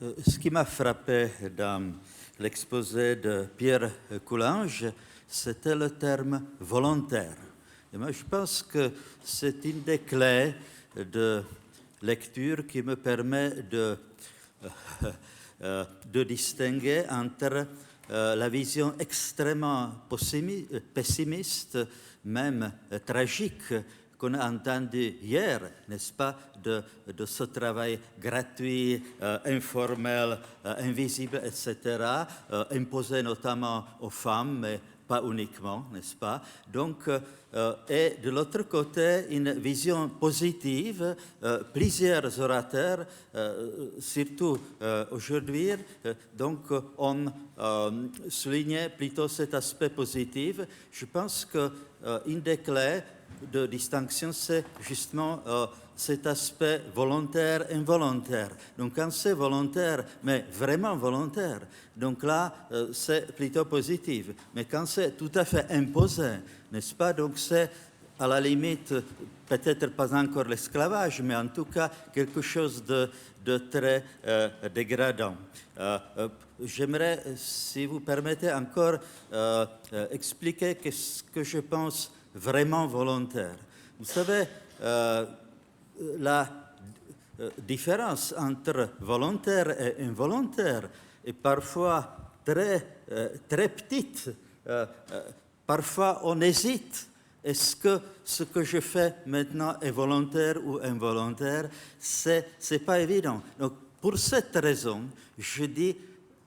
Ce qui m'a frappé dans l'exposé de Pierre Coulange, c'était le terme volontaire. Et moi, je pense que c'est une des clés de lecture qui me permet de distinguer entre la vision extrêmement pessimiste, même tragique, qu'on a entendu hier, n'est-ce pas, de ce travail gratuit, informel, invisible, etc., imposé notamment aux femmes, mais pas uniquement, n'est-ce pas? Donc, et de l'autre côté, une vision positive. Plusieurs orateurs, surtout aujourd'hui, donc on soulignait plutôt cet aspect positif. Je pense qu'une des clés de distinction, c'est justement cet aspect volontaire-involontaire. Donc quand c'est volontaire, mais vraiment volontaire, donc là, c'est plutôt positif. Mais quand c'est tout à fait imposé, n'est-ce pas? Donc c'est à la limite, peut-être pas encore l'esclavage, mais en tout cas quelque chose de très dégradant. J'aimerais, si vous permettez, encore expliquer ce que je pense vraiment volontaire. Vous savez, la différence entre volontaire et involontaire est parfois très petite. Parfois, on hésite. Est-ce que ce que je fais maintenant est volontaire ou involontaire? C'est pas évident. Donc, pour cette raison, je dis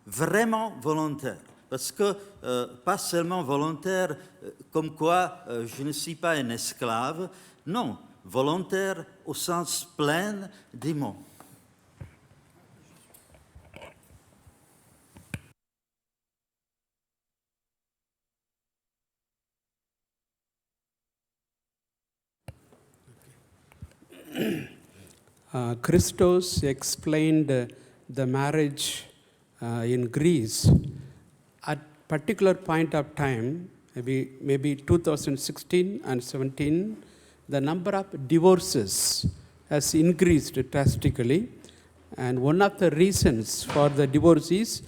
vraiment volontaire. Parce que pas seulement volontaire, comme quoi je ne suis pas un esclave. Non, volontaire au sens plein du mot. Christos explained the marriage in Greece. At particular point of time, maybe 2016 and 17, the number of divorces has increased drastically. And one of the reasons for the divorce is,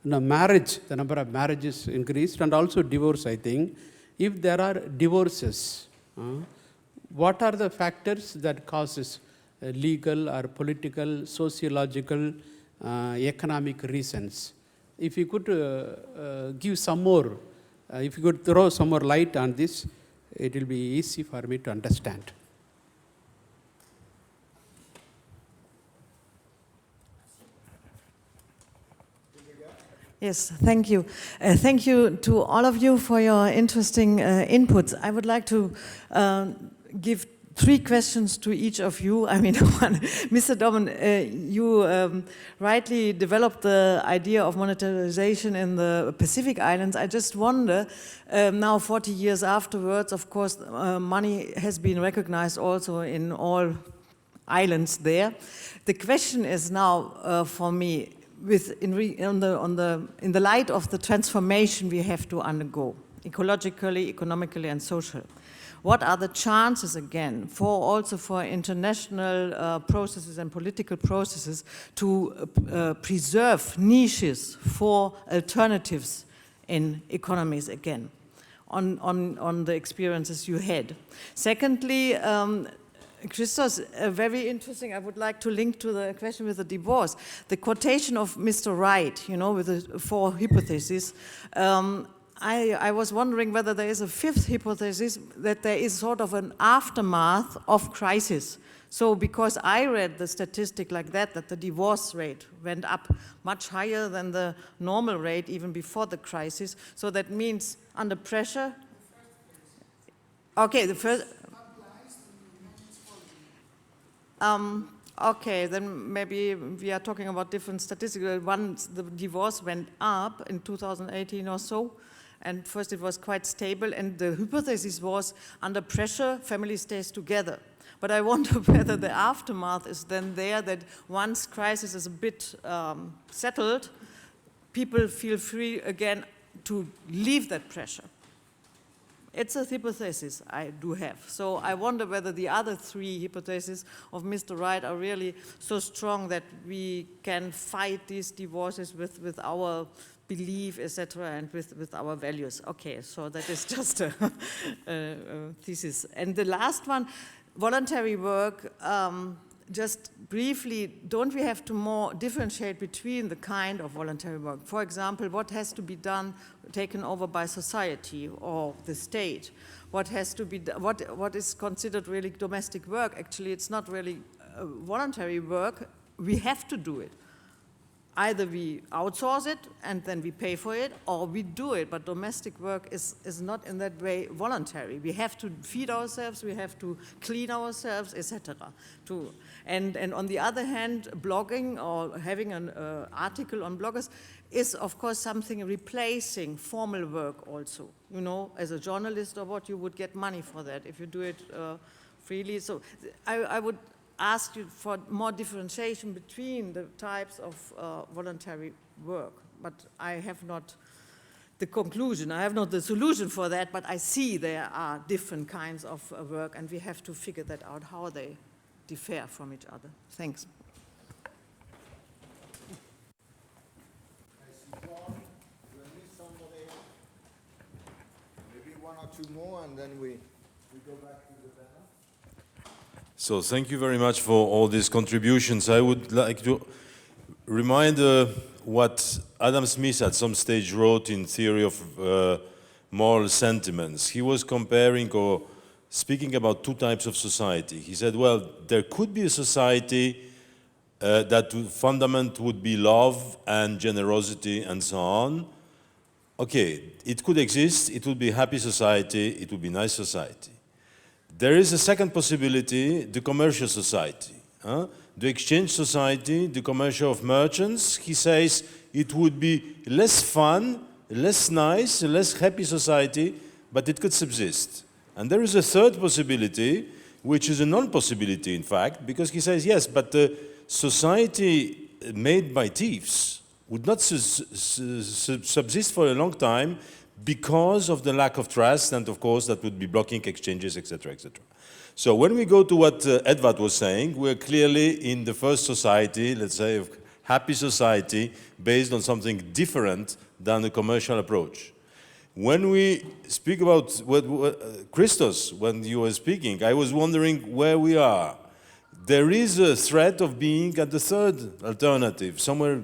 marriage, the number of marriages increased, and also divorce, I think. If there are divorces, what are the factors that causes legal or political, sociological, economic reasons? If you could give some more, if you could throw some more light on this, it will be easy for me to understand. Yes, thank you. Thank you to all of you for your interesting inputs. I would like to give 3 questions to each of you. I mean, Mr. Dommen, you rightly developed the idea of monetarization in the Pacific Islands. I just wonder, now 40 years afterwards, of course, money has been recognized also in all islands there. The question is now for me, in the light of the transformation we have to undergo, ecologically, economically, and social. What are the chances, again, for international processes and political processes to preserve niches for alternatives in economies again, on the experiences you had? Secondly, Christos, very interesting. I would like to link to the question with the divorce. The quotation of Mr. Wright, with the 4 hypotheses. I was wondering whether there is a 5th hypothesis, that there is sort of an aftermath of crisis. So because I read the statistic like that the divorce rate went up much higher than the normal rate even before the crisis. So that means under pressure. Okay, the first. Okay, then maybe we are talking about different statistics. Once the divorce went up in 2018 or so, and first it was quite stable, and the hypothesis was under pressure, family stays together. But I wonder whether the aftermath is then there, that once crisis is a bit settled, people feel free again to leave that pressure It's a hypothesis I do have. So I wonder whether the other three hypotheses of Mr. Wright are really so strong that we can fight these divorces with our belief, etc., and with our values. Okay, so that is just a thesis. And the last one, voluntary work, just briefly, don't we have to more differentiate between the kind of voluntary work? For example, what has to be done, taken over by society or the state? What has to be, what is considered really domestic work? Actually, it's not really voluntary work. We have to do it. Either we outsource it and then we pay for it, or we do it, but domestic work is not in that way voluntary. We have to feed ourselves, we have to clean ourselves, etc. And on the other hand, blogging or having an article on bloggers is, of course, something replacing formal work also. You know, as a journalist or what, you would get money for that if you do it freely. So I would ask you for more differentiation between the types of voluntary work. But I have not the conclusion, I have not the solution for that, but I see there are different kinds of work, and we have to figure that out, how they differ from each other. Thanks. I see one. Do I miss somebody? Maybe one or two more, and then we go back to the panel. So thank you very much for all these contributions. I would like to remind what Adam Smith at some stage wrote in Theory of Moral Sentiments. He was comparing or speaking about two types of society. He said, well, there could be a society that fundament would be love and generosity and so on. Okay, it could exist, it would be a happy society, it would be a nice society. There is a second possibility, the commercial society. The exchange society, the commercial of merchants. He says it would be less fun, less nice, a less happy society, but it could subsist. And there is a third possibility, which is a non-possibility, in fact, because he says, yes, but the society made by thieves would not subsist for a long time because of the lack of trust, and of course that would be blocking exchanges, etc., etc. So when we go to what Edouard was saying, we're clearly in the first society, let's say, of happy society, based on something different than a commercial approach. When we speak about Christos, when you were speaking, I was wondering where we are. There is a threat of being at the third alternative. Somewhere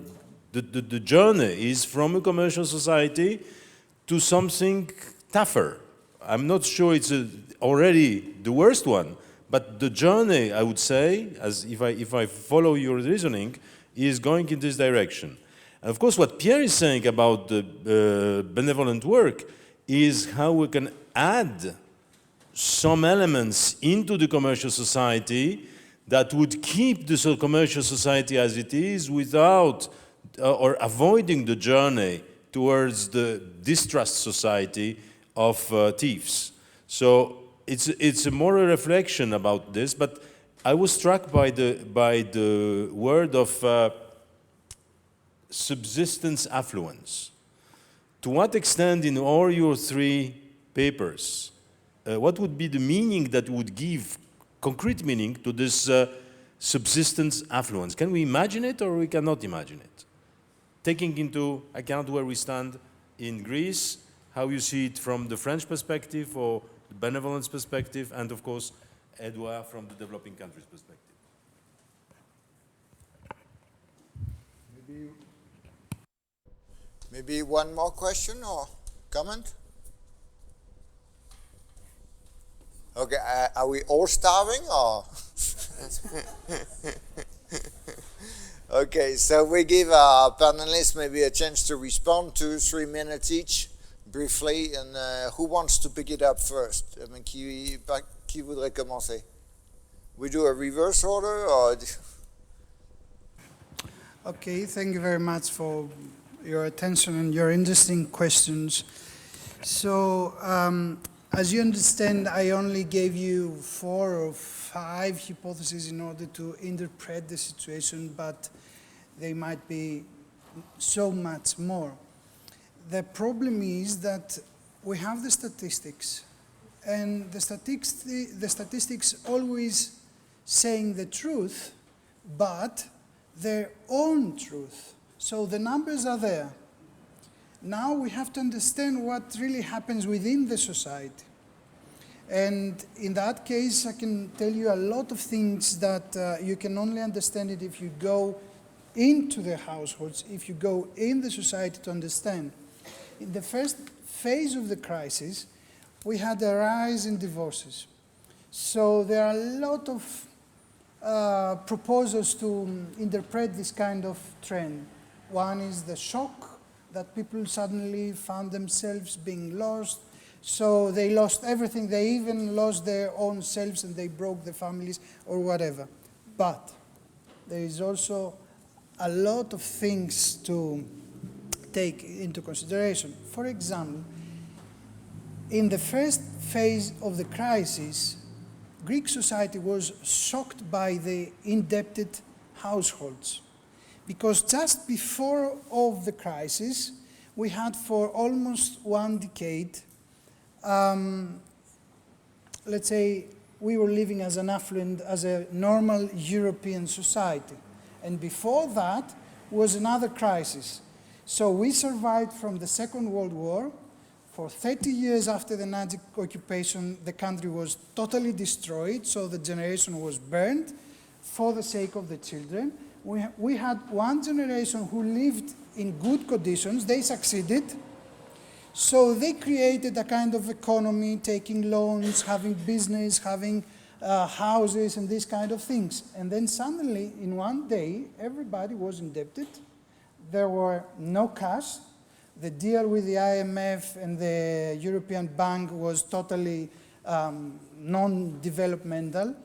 the journey is from a commercial society to something tougher. I'm not sure it's already the worst one, but the journey, I would say, as if I follow your reasoning, is going in this direction. And of course, what Pierre is saying about the benevolent work is how we can add some elements into the commercial society that would keep the commercial society as it is without or avoiding the journey towards the distrust society of thieves. So it's a moral reflection about this, but I was struck by the word of subsistence affluence. To what extent in all your three papers, what would be the meaning that would give concrete meaning to this subsistence affluence? Can we imagine it or we cannot imagine it? Taking into account where we stand in Greece, how you see it from the French perspective or the benevolence perspective, and of course, Edouard from the developing countries perspective. Maybe one more question or comment? Okay, are we all starving or? Okay, so we give our panelists maybe a chance to respond, 2-3 minutes each, briefly, and who wants to pick it up first? I mean, qui voudrait commencer? We do a reverse order or? Okay, thank you very much for your attention and your interesting questions. So, as you understand, I only gave you 4 or 5 hypotheses in order to interpret the situation, but they might be so much more. The problem is that we have the statistics, and the statistics always saying the truth, but their own truth. So the numbers are there. Now we have to understand what really happens within the society. And in that case, I can tell you a lot of things that you can only understand it if you go into the households, if you go in the society to understand. In the first phase of the crisis, we had a rise in divorces. So there are a lot of proposals to interpret this kind of trend. One is the shock that people suddenly found themselves being lost. So they lost everything. They even lost their own selves and they broke the families or whatever. But there is also a lot of things to take into consideration. For example, in the first phase of the crisis, Greek society was shocked by the indebted households. Because just before of the crisis, we had for almost 1 decade, let's say, we were living as an affluent, as a normal European society. And before that was another crisis. So we survived from the Second World War. For 30 years after the Nazi occupation, the country was totally destroyed, so the generation was burned for the sake of the children. We had one generation who lived in good conditions. They succeeded. So they created a kind of economy, taking loans, having business, having houses and these kind of things. And then suddenly, in one day, everybody was indebted. There were no cash. The deal with the IMF and the European Bank was totally non-developmental.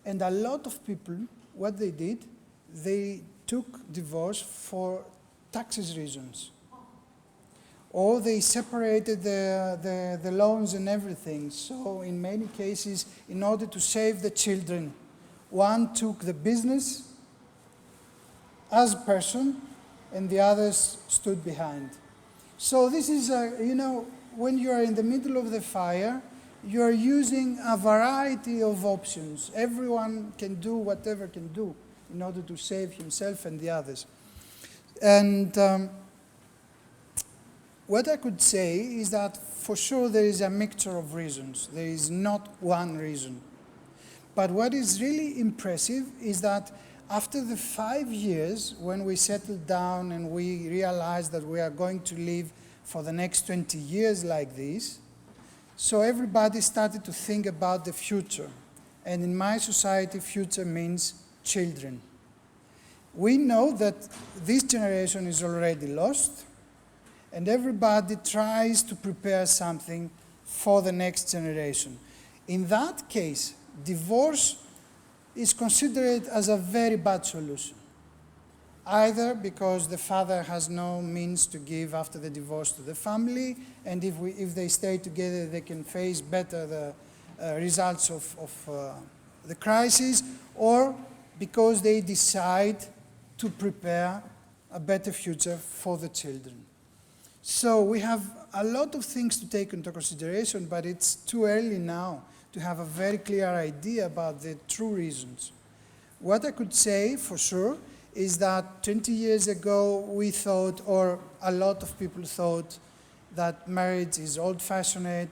And a lot of people, what they did, they took divorce for taxes reasons. Or they separated the loans and everything. So in many cases, in order to save the children, one took the business as a person, and the others stood behind. So this is, you know, when you are in the middle of the fire, you are using a variety of options. Everyone can do whatever can do in order to save himself and the others. And what I could say is that for sure there is a mixture of reasons. There is not one reason. But what is really impressive is that after the 5 years, when we settled down and we realized that we are going to live for the next 20 years like this, so everybody started to think about the future. And in my society, future means children. We know that this generation is already lost, and everybody tries to prepare something for the next generation. In that case, divorce is considered as a very bad solution. Either because the father has no means to give after the divorce to the family, and if they stay together, they can face better the results of the crisis, or because they decide to prepare a better future for the children. So we have a lot of things to take into consideration, but it's too early now to have a very clear idea about the true reasons. What I could say for sure is that 20 years ago we thought, or a lot of people thought, that marriage is old-fashioned,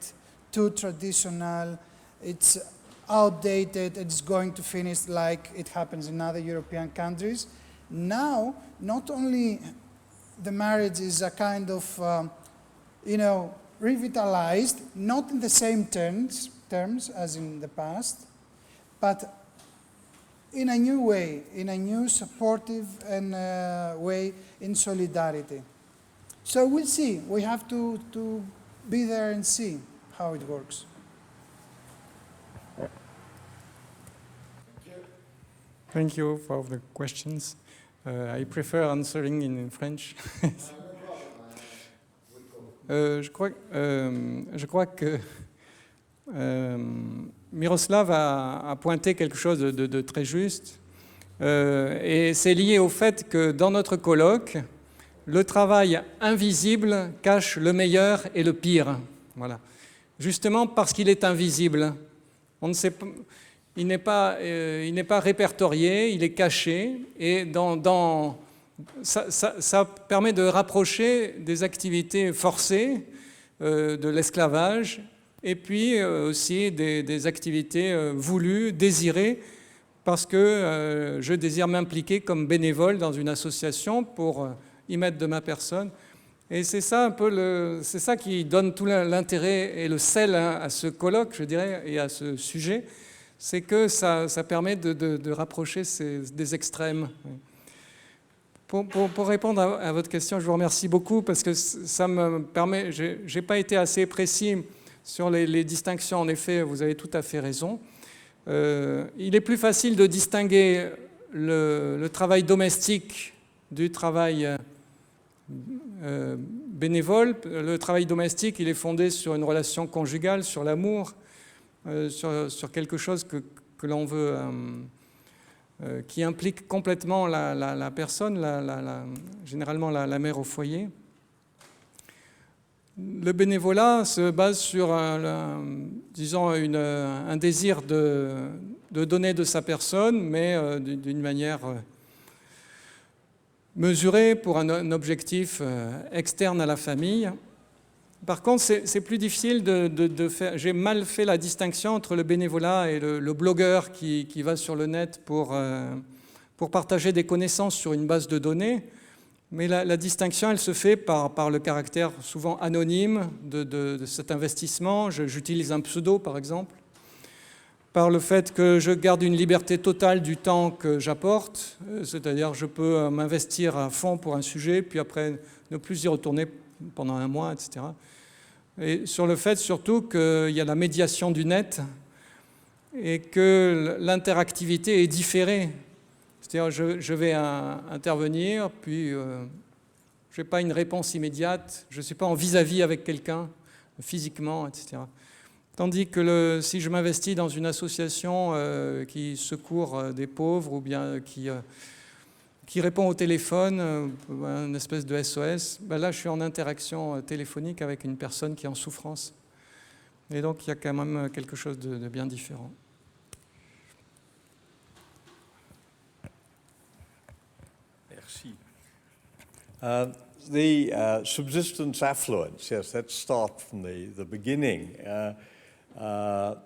too traditional, it's outdated, it's going to finish like it happens in other European countries. Now, not only the marriage is a kind of, revitalized, not in the same terms as in the past, but in a new way, in a new supportive and way in solidarity. So we'll see. We have to be there and see how it works. Thank you for the questions. I prefer answering in French. Je crois que Miroslav a pointé quelque chose de très juste, et c'est lié au fait que dans notre colloque, le travail invisible cache le meilleur et le pire. Voilà. justement parce qu'il est invisible. On ne sait pas, il n'est pas répertorié, il est caché, et ça permet de rapprocher des activités forcées de l'esclavage, et puis aussi des activités voulues, désirées, parce que je désire m'impliquer comme bénévole dans une association pour y mettre de ma personne. Et c'est ça un peu c'est ça qui donne tout l'intérêt et le sel à ce colloque, je dirais, et à ce sujet, c'est que ça permet de rapprocher des extrêmes. Pour répondre à votre question, je vous remercie beaucoup parce que ça me permet, j'ai pas été assez précis sur les distinctions. En effet, vous avez tout à fait raison. Il est plus facile de distinguer le travail domestique du travail bénévole. Le travail domestique, il est fondé sur une relation conjugale, sur l'amour, sur quelque chose que l'on veut, qui implique complètement la personne, généralement la mère au foyer. Le bénévolat se base sur, disons, un désir de donner de sa personne, mais d'une manière mesurée pour un objectif externe à la famille. Par contre, c'est plus difficile de faire. J'ai mal fait la distinction entre le bénévolat et le blogueur qui va sur le net pour partager des connaissances sur une base de données. Mais la distinction, elle se fait par le caractère souvent anonyme de cet investissement. J'utilise un pseudo, par exemple. Par le fait que je garde une liberté totale du temps que j'apporte. C'est-à-dire, je peux m'investir à fond pour un sujet, puis après ne plus y retourner pendant un mois, etc. Et sur le fait surtout qu'il y a la médiation du net et que l'interactivité est différée. C'est-à-dire je vais intervenir, puis je n'ai pas une réponse immédiate, je ne suis pas en vis-à-vis avec quelqu'un, physiquement, etc. Tandis que si je m'investis dans une association qui secourt des pauvres ou bien qui répond au téléphone, une espèce de SOS, ben là je suis en interaction téléphonique avec une personne qui est en souffrance. Et donc il y a quand même quelque chose de bien différent. Merci. The subsistence affluence, yes, let's start from the beginning. The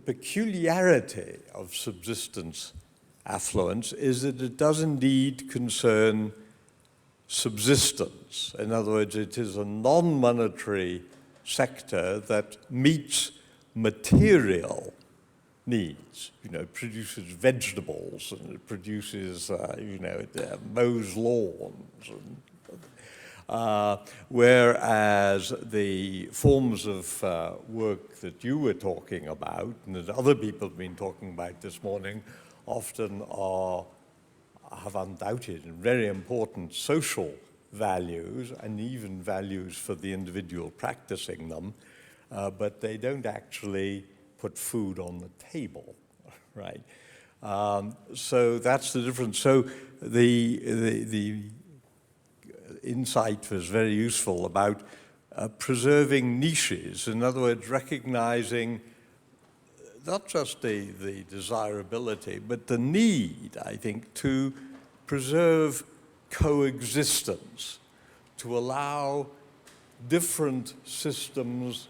peculiarity of subsistence affluence is that it does indeed concern subsistence. In other words, it is a non-monetary sector that meets material needs. You know, it produces vegetables and it produces, it mows lawns. Whereas the forms of work that you were talking about and that other people have been talking about this morning often have undoubted and very important social values and even values for the individual practicing them, but they don't actually put food on the table, right? So that's the difference. So the insight was very useful about preserving niches. In other words, recognizing not just the desirability, but the need, I think, to preserve coexistence, to allow different systems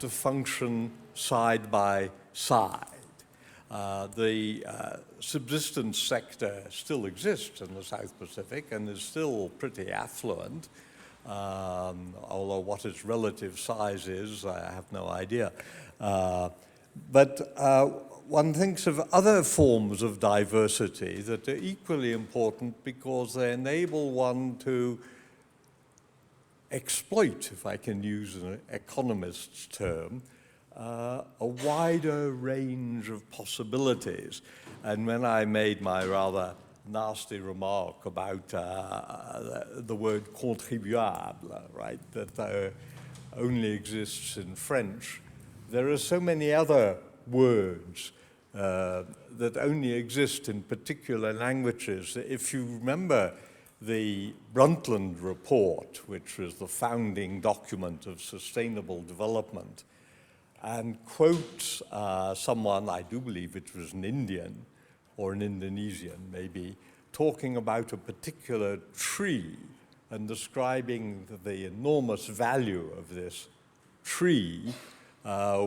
to function side by side. The subsistence sector still exists in the South Pacific and is still pretty affluent, although what its relative size is, I have no idea. But one thinks of other forms of diversity that are equally important because they enable one to exploit, if I can use an economist's term, a wider range of possibilities. And when I made my rather nasty remark about the word contribuable, right, that only exists in French, there are so many other words that only exist in particular languages. If you remember the Brundtland Report, which was the founding document of sustainable development, and quotes someone, I do believe it was an Indian or an Indonesian maybe, talking about a particular tree and describing the enormous value of this tree,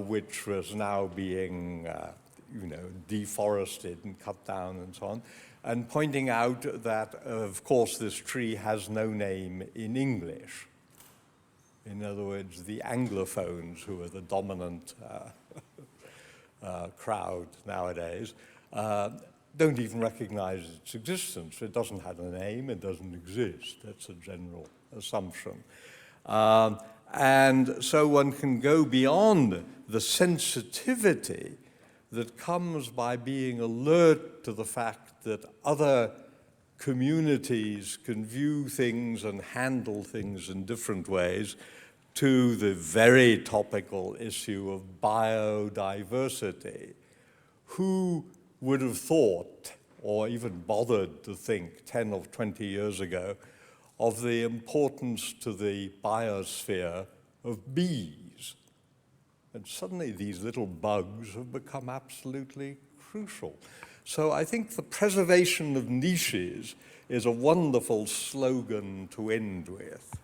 which was now being deforested and cut down and so on, and pointing out that, of course, this tree has no name in English. In other words, the Anglophones, who are the dominant crowd nowadays, don't even recognize its existence. It doesn't have a name, it doesn't exist. That's a general assumption. And so one can go beyond the sensitivity that comes by being alert to the fact that other communities can view things and handle things in different ways, to the very topical issue of biodiversity. Who would have thought, or even bothered to think 10 or 20 years ago, of the importance to the biosphere of bees? And suddenly these little bugs have become absolutely crucial. So I think the preservation of niches is a wonderful slogan to end with.